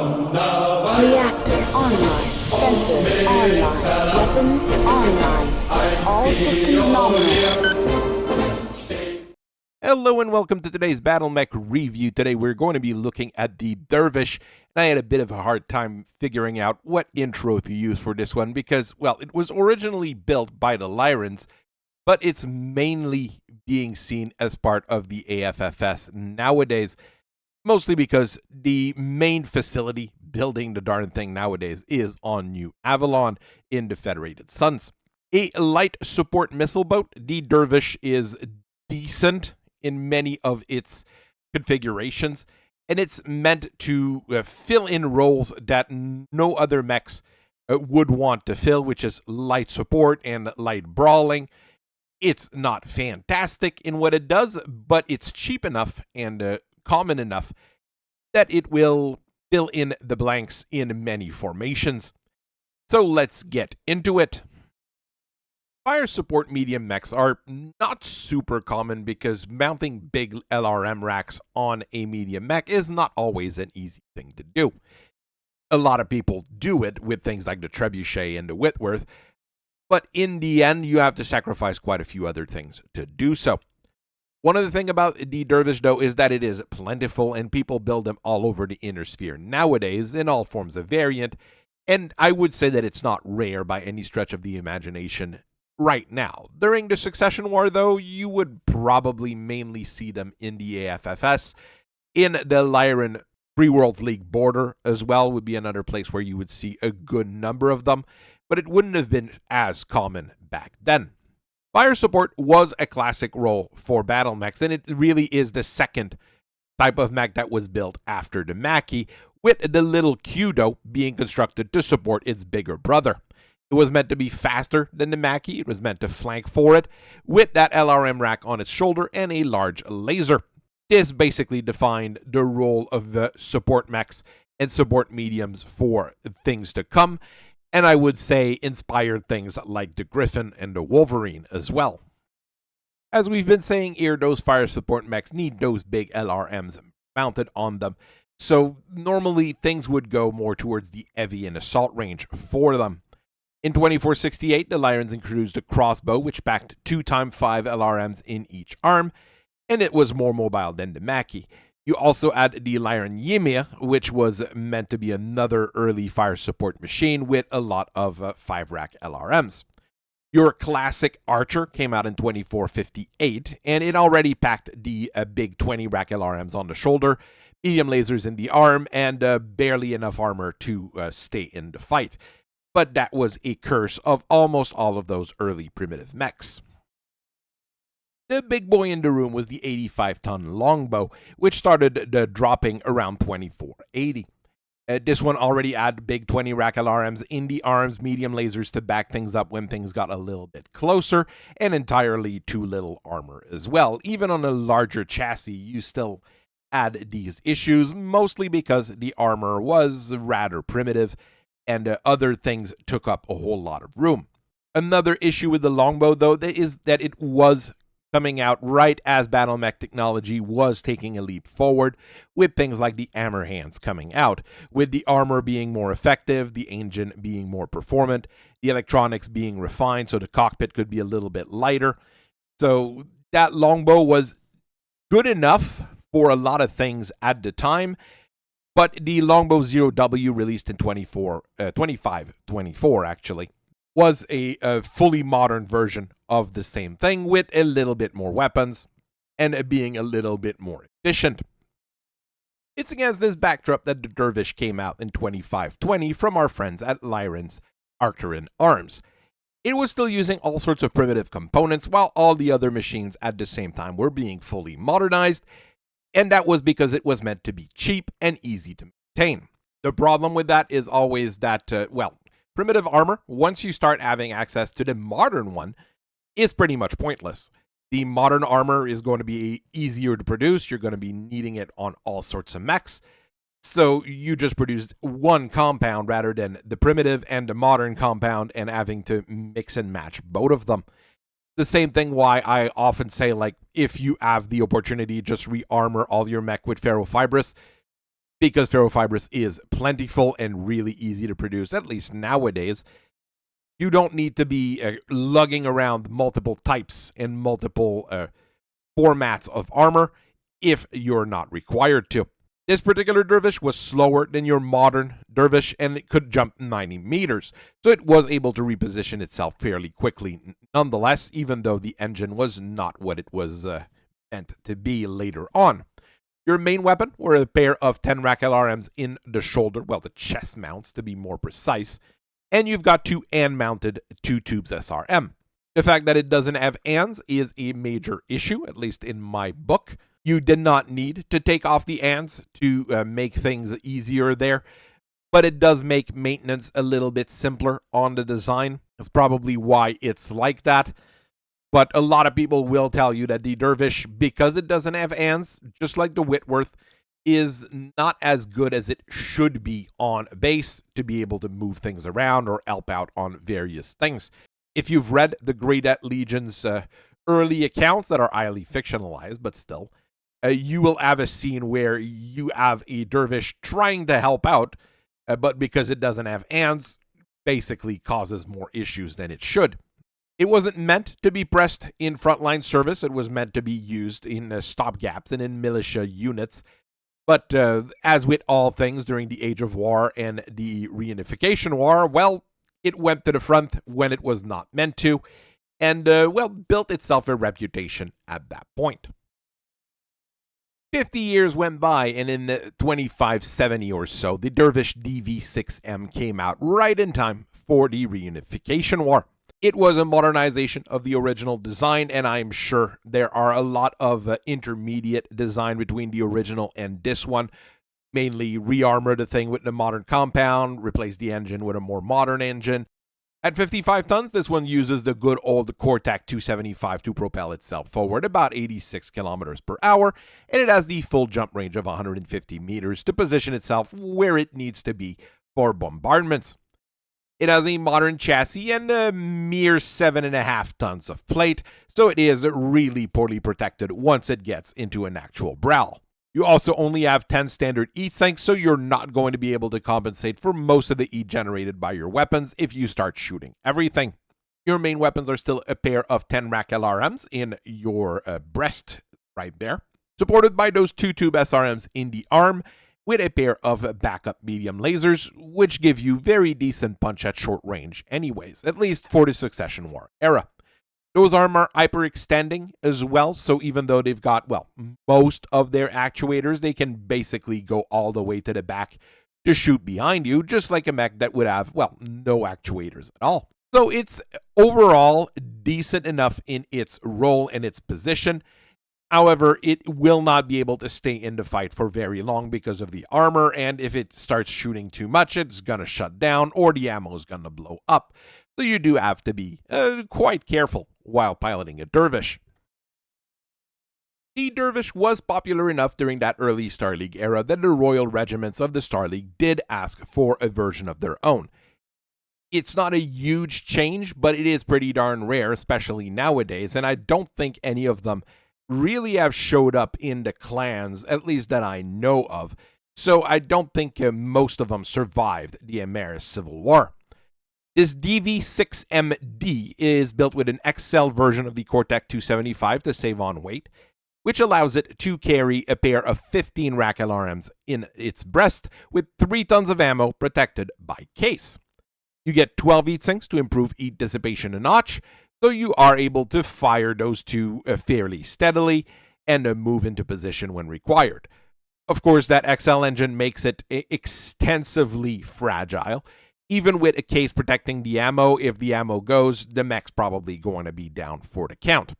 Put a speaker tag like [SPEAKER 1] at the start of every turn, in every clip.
[SPEAKER 1] Reactor online. Sensors online. Weapons online. All systems nominal.
[SPEAKER 2] Hello and welcome to today's Battle Mech review. Today we're going to be looking at the Dervish, and I had a bit of a hard time figuring out what intro to use for this one because, well, it was originally built by the Lyrans, but it's mainly being seen as part of the AFFS nowadays, mostly because the main facility building the darn thing nowadays is on New Avalon in the Federated Suns. A light support missile boat, the Dervish is decent in many of its configurations, and it's meant to fill in roles that no other mechs would want to fill, which is light support and light brawling. It's not fantastic in what it does, but it's cheap enough and common enough that it will fill in the blanks in many formations. So let's get into it. Fire support medium mechs are not super common because mounting big LRM racks on a medium mech is not always an easy thing to do. A lot of people do it with things like the Trebuchet and the Whitworth, but in the end you have to sacrifice quite a few other things to do so. One other thing about the Dervish though is that it is plentiful and people build them all over the inner sphere nowadays in all forms of variant, and I would say that it's not rare by any stretch of the imagination right now. During the Succession War, though, you would probably mainly see them in the AFFS. In the Lyran Free Worlds League border as well would be another place where you would see a good number of them, but it wouldn't have been as common back then. Fire support was a classic role for battle mechs, and it really is the second type of mech that was built after the Mackie, with the little Kudo being constructed to support its bigger brother. It was meant to be faster than the Mackie. It was meant to flank for it with that LRM rack on its shoulder and a large laser. This basically defined the role of the support mechs and support mediums for things to come, and I would say inspired things like the Griffin and the Wolverine as well. As we've been saying here, those fire support mechs need those big LRMs mounted on them, so normally things would go more towards the heavy and assault range for them. In 2468, the Lyrans introduced a crossbow, which packed 2x5 LRMs in each arm, and it was more mobile than the Mackie. You also add the Lyran Ymir, which was meant to be another early fire support machine with a lot of 5-rack LRMs. Your classic Archer came out in 2458, and it already packed the big 20-rack LRMs on the shoulder, medium lasers in the arm, and barely enough armor to stay in the fight. But that was a curse of almost all of those early primitive mechs. The big boy in the room was the 85-ton Longbow, which started dropping around 2480. This one already had big 20-rack LRMs in the arms, medium lasers to back things up when things got a little bit closer, and entirely too little armor as well. Even on a larger chassis, you still had these issues, mostly because the armor was rather primitive, and other things took up a whole lot of room. Another issue with the Longbow, though, is that it was coming out right as battle mech technology was taking a leap forward, with things like the hammer hands coming out, with the armor being more effective, the engine being more performant, the electronics being refined so the cockpit could be a little bit lighter. So that Longbow was good enough for a lot of things at the time. But the Longbow 0W, released in 2524 actually, was a fully modern version of the same thing with a little bit more weapons and being a little bit more efficient. It's against this backdrop that the Dervish came out in 2520 from our friends at Lyran's Arcturan Arms. It was still using all sorts of primitive components while all the other machines at the same time were being fully modernized, and that was because it was meant to be cheap and easy to maintain. The problem with that is always that, primitive armor, once you start having access to the modern one, is pretty much pointless. The modern armor is going to be easier to produce. You're going to be needing it on all sorts of mechs. So you just produced one compound rather than the primitive and the modern compound and having to mix and match both of them. The same thing why I often say, like, if you have the opportunity, just re-armor all your mech with ferrofibrous. Because ferrofibrous is plentiful and really easy to produce, at least nowadays, you don't need to be lugging around multiple types and multiple formats of armor if you're not required to. This particular Dervish was slower than your modern Dervish, and it could jump 90 meters, so it was able to reposition itself fairly quickly nonetheless, even though the engine was not what it was meant to be later on. Your main weapon were a pair of 10 rack LRMs in the shoulder, well, the chest mounts to be more precise, and you've got two AN-mounted 2 tubes SRM. The fact that it doesn't have ANs is a major issue, at least in my book. You did not need to take off the ANs to make things easier there, but it does make maintenance a little bit simpler on the design. That's probably why it's like that. But a lot of people will tell you that the Dervish, because it doesn't have ANs, just like the Whitworth, is not as good as it should be on base to be able to move things around or help out on various things. If you've read the Great Legion's early accounts that are highly fictionalized, but still, you will have a scene where you have a Dervish trying to help out, but because it doesn't have ANs, basically causes more issues than it should. It wasn't meant to be pressed in frontline service. It was meant to be used in stopgaps and in militia units. But as with all things during the Age of War and the Reunification War, well, it went to the front when it was not meant to, and, well, built itself a reputation at that point. 50 years went by, and in the 2570 or so, the Dervish DV-6M came out right in time for the Reunification War. It was a modernization of the original design, and I'm sure there are a lot of intermediate design between the original and this one. Mainly re-armor the thing with the modern compound, replace the engine with a more modern engine. At 55 tons, this one uses the good old Cortac 275 to propel itself forward about 86 kilometers per hour, and it has the full jump range of 150 meters to position itself where it needs to be for bombardments. It has a modern chassis and a mere 7.5 tons of plate, so it is really poorly protected once it gets into an actual brawl. You also only have 10 standard heat sinks, so you're not going to be able to compensate for most of the heat generated by your weapons if you start shooting everything. Your main weapons are still a pair of 10 rack LRMs in your breast right there, supported by those 2 tube SRMs in the arm, with a pair of backup medium lasers, which give you very decent punch at short range anyways, at least for the Succession War era. Those arms are hyperextending as well, so even though they've got, well, most of their actuators, they can basically go all the way to the back to shoot behind you, just like a mech that would have, well, no actuators at all. So it's overall decent enough in its role and its position. However, it will not be able to stay in the fight for very long because of the armor, and if it starts shooting too much, it's going to shut down or the ammo is going to blow up. So you do have to be quite careful while piloting a Dervish. The Dervish was popular enough during that early Star League era that the Royal Regiments of the Star League did ask for a version of their own. It's not a huge change, but it is pretty darn rare, especially nowadays, and I don't think any of them really have showed up in the clans, at least that I know of, so I don't think most of them survived the Ameris Civil War. This DV-6MD is built with an XL version of the Cortac 275 to save on weight, which allows it to carry a pair of 15 rack LRMs in its breast with 3 tons of ammo protected by case. You get 12 heat sinks to improve heat dissipation a notch, so you are able to fire those two fairly steadily and move into position when required. Of course, that XL engine makes it extensively fragile. Even with a case protecting the ammo, if the ammo goes, the mech's probably going to be down for the count.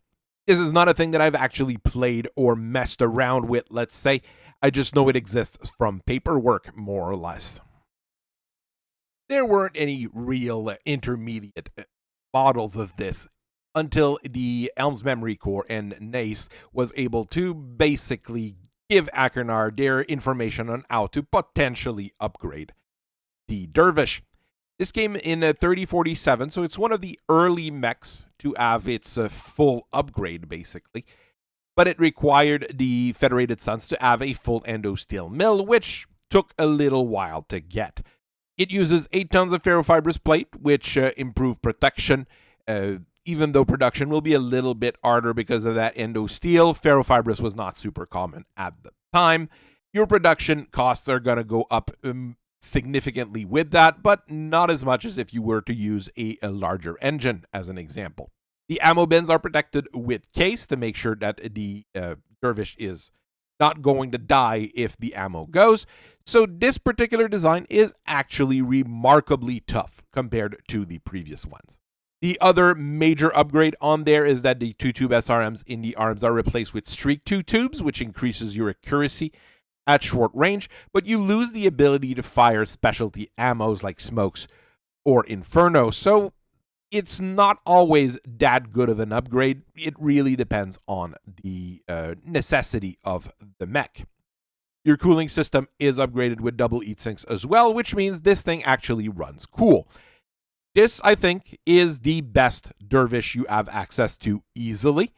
[SPEAKER 2] This is not a thing that I've actually played or messed around with, let's say. I just know it exists from paperwork, more or less. There weren't any real intermediate models of this until the Elms Memory Corps and NACE was able to basically give Achernar their information on how to potentially upgrade the Dervish. This came in 3047, so it's one of the early mechs to have its full upgrade, basically. But it required the Federated Suns to have a full endo steel mill, which took a little while to get. It uses 8 tons of ferrofibrous plate, which improve protection. Even though production will be a little bit harder because of that endo steel, ferrofibrous was not super common at the time. Your production costs are going to go up significantly with that, but not as much as if you were to use a larger engine, as an example. The ammo bins are protected with case to make sure that the Dervish is not going to die if the ammo goes. So this particular design is actually remarkably tough compared to the previous ones. The other major upgrade on there is that the 2-tube SRMs in the arms are replaced with streak 2 tubes, which increases your accuracy at short range, but you lose the ability to fire specialty ammos like smokes or inferno. So it's not always that good of an upgrade. It really depends on the necessity of the mech. Your cooling system is upgraded with double heat sinks as well, which means this thing actually runs cool. This, I think, is the best Dervish you have access to easily,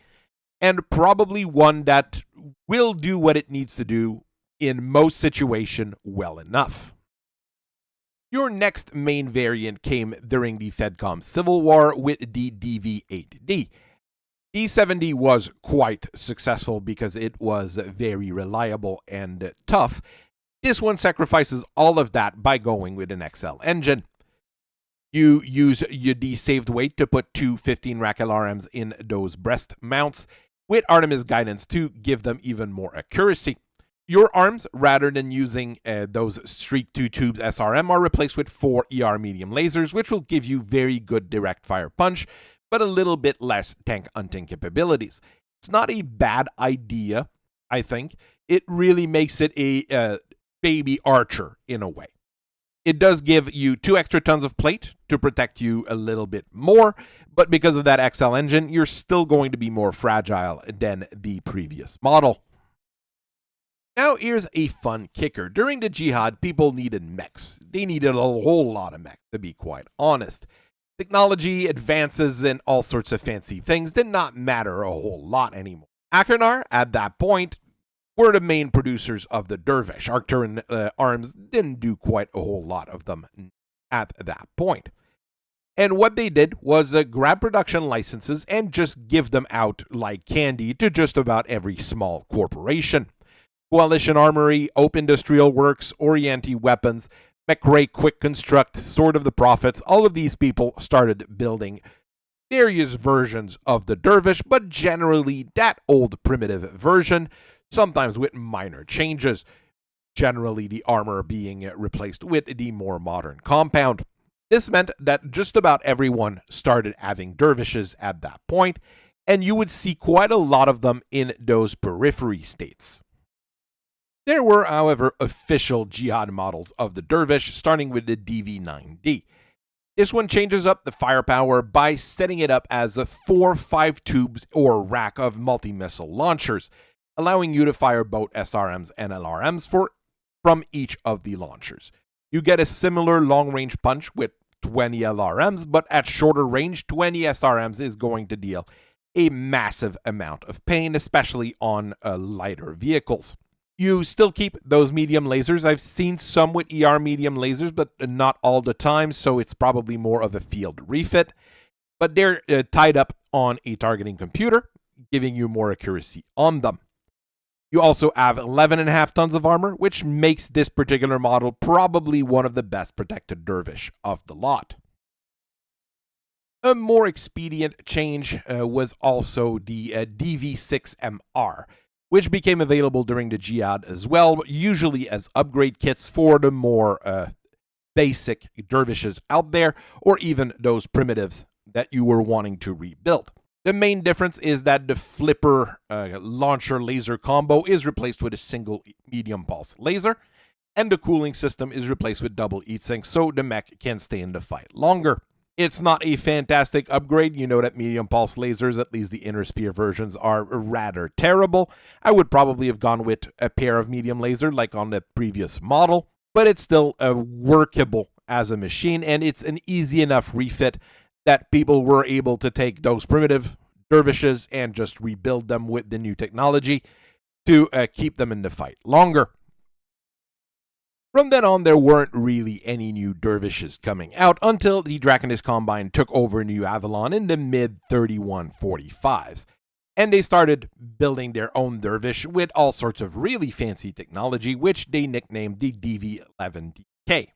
[SPEAKER 2] and probably one that will do what it needs to do in most situations well enough. Your next main variant came during the FedCom Civil War with the DV-8D. D-70 was quite successful because it was very reliable and tough. This one sacrifices all of that by going with an XL engine. You use your D-saved weight to put two 15-rack LRMs in those breast mounts with Artemis guidance to give them even more accuracy. Your arms, rather than using those Streak 2 tubes SRM, are replaced with 4 ER medium lasers, which will give you very good direct fire punch, but a little bit less tank hunting capabilities. It's not a bad idea, I think. It really makes it a baby archer in a way. It does give you 2 extra tons of plate to protect you a little bit more, but because of that XL engine, you're still going to be more fragile than the previous model. Now here's a fun kicker. During the Jihad, people needed mechs. They needed a whole lot of mechs, to be quite honest. Technology, advances, and all sorts of fancy things did not matter a whole lot anymore. Achenar, at that point, were the main producers of the Dervish. Arcturan arms didn't do quite a whole lot of them at that point. And what they did was grab production licenses and just give them out like candy to just about every small corporation. Coalition Armory, Open Industrial Works, Oriente Weapons, Mechwarrior Quick Construct, Sword of the Prophets, all of these people started building various versions of the Dervish, but generally that old primitive version, sometimes with minor changes, generally the armor being replaced with the more modern compound. This meant that just about everyone started having Dervishes at that point, and you would see quite a lot of them in those periphery states. There were, however, official Jihad models of the Dervish, starting with the DV-9D. This one changes up the firepower by setting it up as a 4 5-tubes or rack of multi-missile launchers, allowing you to fire both SRMs and LRMs from each of the launchers. You get a similar long-range punch with 20 LRMs, but at shorter range, 20 SRMs is going to deal a massive amount of pain, especially on lighter vehicles. You still keep those medium lasers. I've seen some with ER medium lasers, but not all the time, so it's probably more of a field refit. But they're tied up on a targeting computer, giving you more accuracy on them. You also have 11.5 tons of armor, which makes this particular model probably one of the best protected Dervish of the lot. A more expedient change was also the DV-6MR, which became available during the Jihad as well, usually as upgrade kits for the more basic Dervishes out there, or even those primitives that you were wanting to rebuild. The main difference is that the flipper launcher laser combo is replaced with a single medium pulse laser, and the cooling system is replaced with double heat sinks, so the mech can stay in the fight longer. It's not a fantastic upgrade. You know that medium pulse lasers, at least the inner sphere versions, are rather terrible. I would probably have gone with a pair of medium laser like on the previous model, but it's still workable as a machine, and it's an easy enough refit that people were able to take those primitive Dervishes and just rebuild them with the new technology to keep them in the fight longer. From then on, there weren't really any new dervishes coming out until the Draconis Combine took over New Avalon in the mid-3145s. And they started building their own dervish with all sorts of really fancy technology, which they nicknamed the DV-1S.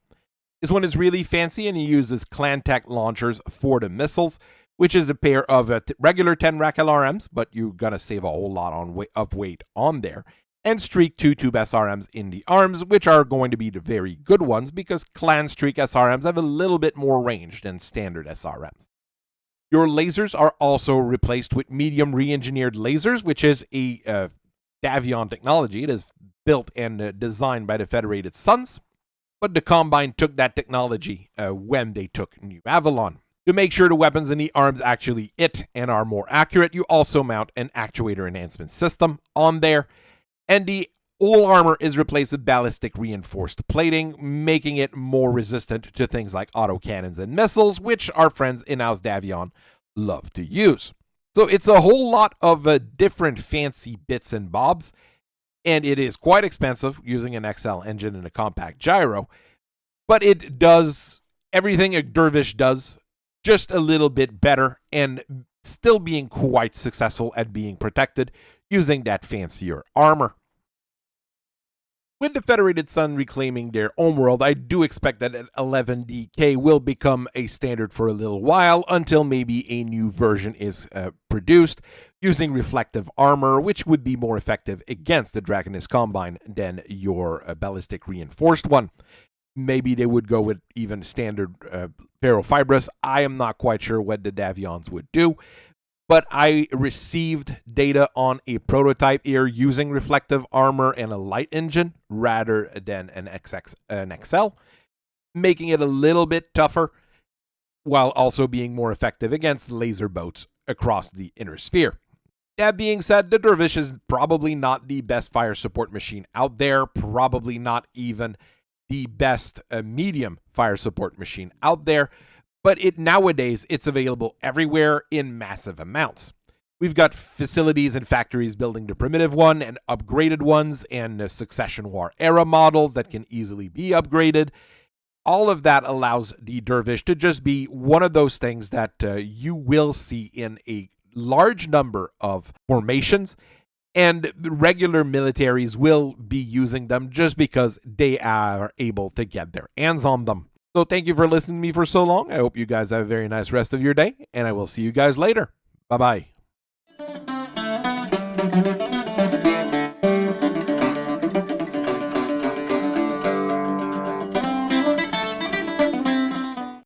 [SPEAKER 2] This one is really fancy and it uses Clantech launchers for the missiles, which is a pair of regular 10 rack LRMs, but you're going to save a whole lot of weight on there, and Streak 2 Tube SRMs in the arms, which are going to be the very good ones because Clan Streak SRMs have a little bit more range than standard SRMs. Your lasers are also replaced with medium re-engineered lasers, which is a Davion technology. It is built and designed by the Federated Suns, but the Combine took that technology when they took New Avalon. To make sure the weapons in the arms actually hit and are more accurate, you also mount an actuator enhancement system on there, and the whole armor is replaced with ballistic reinforced plating, making it more resistant to things like autocannons and missiles, which our friends in House Davion love to use. So it's a whole lot of different fancy bits and bobs, and it is quite expensive using an XL engine and a compact gyro, but it does everything a dervish does, just a little bit better, and still being quite successful at being protected using that fancier armor. With the Federated Sun reclaiming their homeworld, I do expect that 11DK will become a standard for a little while until maybe a new version is produced using reflective armor, which would be more effective against the Draconis Combine than your ballistic reinforced one. Maybe they would go with even standard ferrofibrous. I am not quite sure what the Davions would do, but I received data on a prototype here using reflective armor and a light engine rather than an XL, making it a little bit tougher while also being more effective against laser boats across the inner sphere. That being said, the Dervish is probably not the best fire support machine out there, probably not even the best medium fire support machine out there, but nowadays it's available everywhere in massive amounts. We've got facilities and factories building the primitive one and upgraded ones and Succession War era models that can easily be upgraded. All of that allows the Dervish to just be one of those things that you will see in a large number of formations, and regular militaries will be using them just because they are able to get their hands on them. So thank you for listening to me for so long. I hope you guys have a very nice rest of your day, and I will see you guys later. Bye-bye.